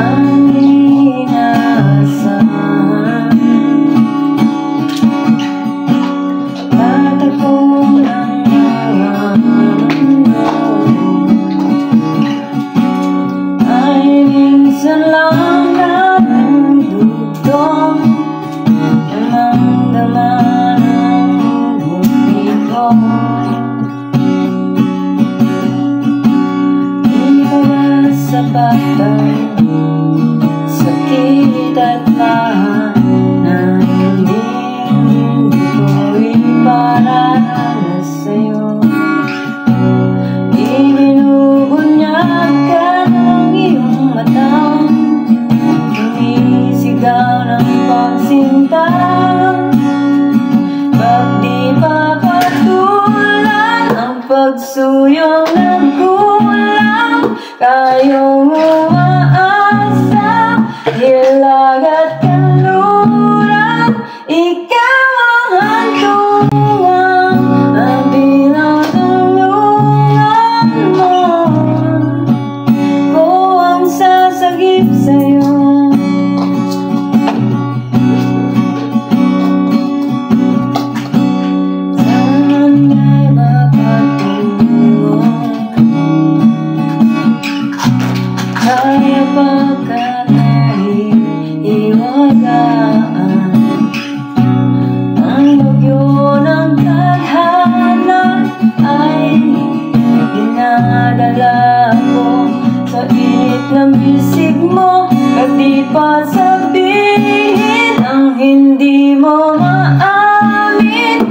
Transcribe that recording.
ang inaasahan. Tatagpo ng mga ay minsan lang nandudong damang-dama ng buhay ko. Di pa ba sapat ang sakit at lahat na hindi ko ipararanas sa'yo? Ibinubunyag ka ng iyong mata, sumisigaw ng pagsinta. Pag di pa patulan ang pagsuyong ng kulang, kayong umaasa, hilag at kanluran, ikaw ang hantungan, ang pinatulungan mo. Ko ang sasagip sa'yo. Saan na mapatungo? Kaya pagkat naiiwagaan ang bagyo ng tadhana ay dinadala ko sa init ng bisig mo. At di pa sabihin ang hindi mo maamin,